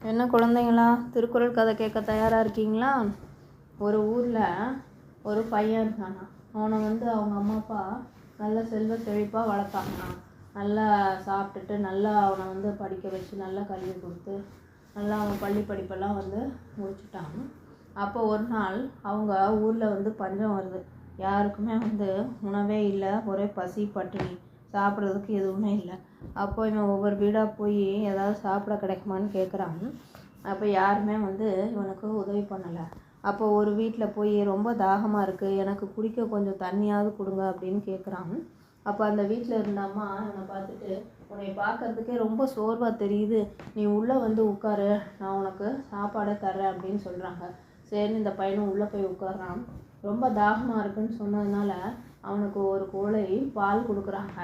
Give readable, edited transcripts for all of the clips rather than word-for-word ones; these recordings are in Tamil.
என்ன குழந்தைங்களா, திருக்குறள் கதை கேட்க தயாராக இருக்கீங்களா? ஒரு ஊரில் ஒரு பையன் இருக்கானா. அவனை அவங்க அம்மா அப்பா நல்ல செல்வ செழிப்பாக வளர்த்தாங்கண்ணா. நல்லா சாப்பிட்டுட்டு நல்லா அவனை படிக்க வச்சு நல்லா கல்வி கொடுத்து நல்லா அவன் பள்ளி படிப்பெல்லாம் முடிச்சுட்டான். அப்போ ஒரு நாள் அவங்க ஊரில் பஞ்சம் வருது. யாருக்குமே உணவே இல்லை, ஒரே பசி பட்டினி, சாப்பிட்றதுக்கு எதுவுமே இல்லை. அப்போ இவன் ஒவ்வொரு வீடாக போய் ஏதாவது சாப்பிட கிடைக்குமான்னு கேட்குறான். அப்போ யாருமே இவனுக்கு உதவி பண்ணலை. அப்போ ஒரு வீட்டில் போய் ரொம்ப தாகமாக இருக்குது, எனக்கு குடிக்க கொஞ்சம் தண்ணியாவது கொடுங்க அப்படின்னு கேட்குறான். அப்போ அந்த வீட்டில் இருந்தாம்மா இவனை பார்த்துட்டு, உன்னை பார்க்கறதுக்கே ரொம்ப சோர்வாக தெரியுது, நீ உள்ளே உட்காரு, நான் உனக்கு சாப்பாடை தர்றேன் அப்படின்னு சொல்கிறாங்க. சரின்னு இந்த பையனும் உள்ளே போய் உட்கார்றான். ரொம்ப தாகமாக இருக்குன்னு சொன்னதுனால அவனுக்கு ஒரு குவளை பால் கொடுக்குறாங்க.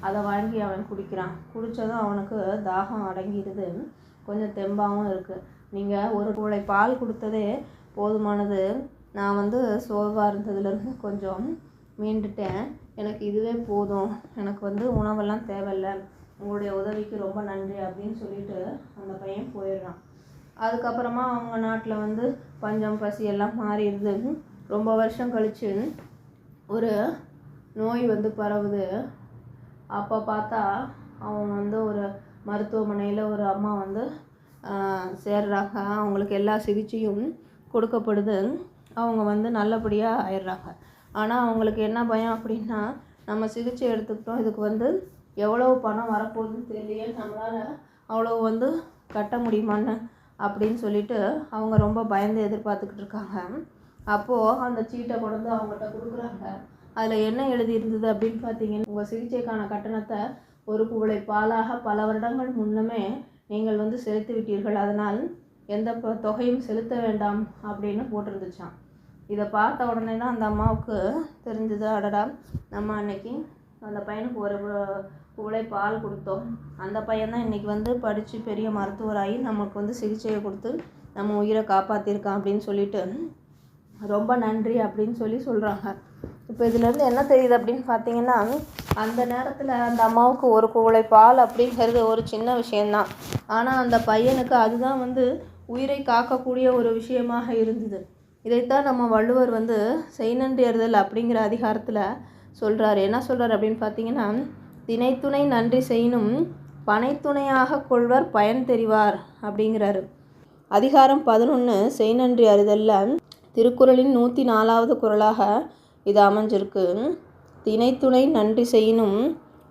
அதை வாங்கி அவன் குடிக்கிறான். குடித்ததும் அவனுக்கு தாகம் அடங்கிடுது, கொஞ்சம் தெம்பாகவும் இருக்குது. நீங்கள் ஒரு குவளை பால் கொடுத்ததே போதுமானது, நான் சோர்வாக இருந்ததுலேருந்து கொஞ்சம் மீண்டுட்டேன், எனக்கு இதுவே போதும், எனக்கு உணவெல்லாம் தேவையில்லை, உங்களுடைய உதவிக்கு ரொம்ப நன்றி அப்படின்னு சொல்லிட்டு அந்த பையன் போயிடுறான். அதுக்கப்புறமா அவங்க நாட்டில் பஞ்சம் பசி எல்லாம் மாறிடுது. ரொம்ப வருஷம் கழித்து ஒரு நோய் பரவுது. அப்போ பார்த்தா அவன் ஒரு மருத்துவமனையில் ஒரு அம்மா சேர்றாங்க. அவங்களுக்கு எல்லா சிகிச்சையும் கொடுக்கப்படுது. அவங்க நல்லபடியாக ஆயிடுறாங்க. ஆனால் அவங்களுக்கு என்ன பயம் அப்படின்னா, நம்ம சிகிச்சை எடுத்துக்கிட்டோம், இதுக்கு எவ்வளவு பணம் வரப்போகுதுன்னு தெரியலையே, நம்மளால் அவ்வளோ கட்ட முடியுமான்னு அப்படின்னு சொல்லிட்டு அவங்க ரொம்ப பயந்து எதிர்பார்த்துக்கிட்டு இருக்காங்க. அப்போது அந்த சீட்டை கொண்டு அவங்கள்ட்ட கொடுக்குறாங்க. அதில் என்ன எழுதியிருந்தது அப்படின்னு பார்த்தீங்கன்னா, உங்கள் சிகிச்சைக்கான கட்டணத்தை ஒரு குவளை பாலாக பல வருடங்கள் முன்னமே நீங்கள் செலுத்தி விட்டீர்கள், அதனால் எந்த தொகையும் செலுத்த வேண்டாம் அப்படின்னு போட்டிருந்துச்சான். இதை பார்த்த உடனே தான் அந்த அம்மாவுக்கு தெரிஞ்சது, அடடா, நம்ம அன்னைக்கு அந்த பையனுக்கு ஒரு குவளை பால் கொடுத்தோம், அந்த பையன்தான் இன்றைக்கி படித்து பெரிய மருத்துவராகி நமக்கு சிகிச்சையை கொடுத்து நம்ம உயிரை காப்பாற்றிருக்கான் அப்படின்னு சொல்லிட்டு ரொம்ப நன்றி அப்படின்னு சொல்கிறாங்க. இப்போ இதுலேருந்து என்ன தெரியுது அப்படின்னு பார்த்தீங்கன்னா, அந்த நேரத்தில் அந்த அம்மாவுக்கு ஒரு குவளை பால் அப்படிங்கிறது ஒரு சின்ன விஷயந்தான். ஆனால் அந்த பையனுக்கு அதுதான் உயிரை காக்கக்கூடிய ஒரு விஷயமாக இருந்தது. இதைத்தான் நம்ம வள்ளுவர் செய்நன்றி அறிதல் அப்படிங்கிற அதிகாரத்தில் சொல்கிறார். என்ன சொல்கிறார் அப்படின்னு பார்த்தீங்கன்னா, தினைத்துணை நன்றி செய்யினும் பனைத்துணையாக கொள்வர் பயன் தெரிவார் அப்படிங்கிறாரு. அதிகாரம் 11 செய்நன்றி அறிதலில் திருக்குறளின் 104வது குறளாக இது அமைஞ்சிருக்கு. தினைத்துணை நன்றி செய்யினும்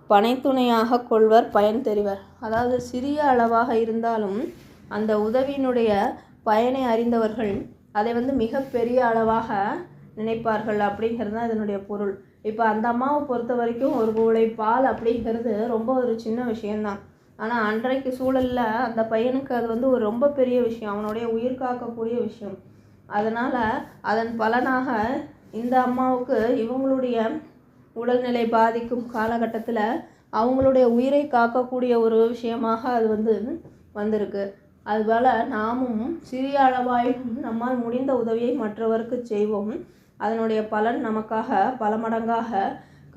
பனைத்துணையாக கொள்வர் பயன் தெரிவர். அதாவது சிறிய அளவாக இருந்தாலும் அந்த உதவியினுடைய பயனை அறிந்தவர்கள் அதை மிகப்பெரிய அளவாக நினைப்பார்கள் அப்படிங்கிறது தான் இதனுடைய பொருள். இப்போ அந்த அம்மாவை பொறுத்த வரைக்கும் ஒரு குவளை பால் அப்படிங்கிறது ரொம்ப ஒரு சின்ன விஷயந்தான். ஆனால் அன்றைக்கு சூழலில் அந்த பையனுக்கு அது ஒரு ரொம்ப பெரிய விஷயம், அவனுடைய உயிர் காக்கக்கூடிய விஷயம். அதனால் அதன் பலனாக இந்த அம்மாவுக்கு இவங்களுடைய உடல்நிலை பாதிக்கும் காலகட்டத்தில் அவங்களுடைய உயிரை காக்கக்கூடிய ஒரு விஷயமாக அது வந்திருக்கு. அதுபோல் நாமும் சிறிய அளவாயும் நம்மால் முடிந்த உதவியை மற்றவருக்கு செய்வோம், அதனுடைய பலன் நமக்காக பல மடங்காக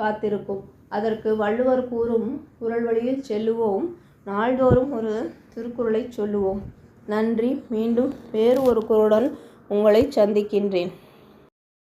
காத்திருக்கும். அதற்கு வள்ளுவர் கூறும் குறள் வழியில் செல்லுவோம், நாள்தோறும் ஒரு திருக்குறளை சொல்லுவோம். நன்றி. மீண்டும் வேறு ஒரு குறளுடன் உங்களை சந்திக்கின்றேன்.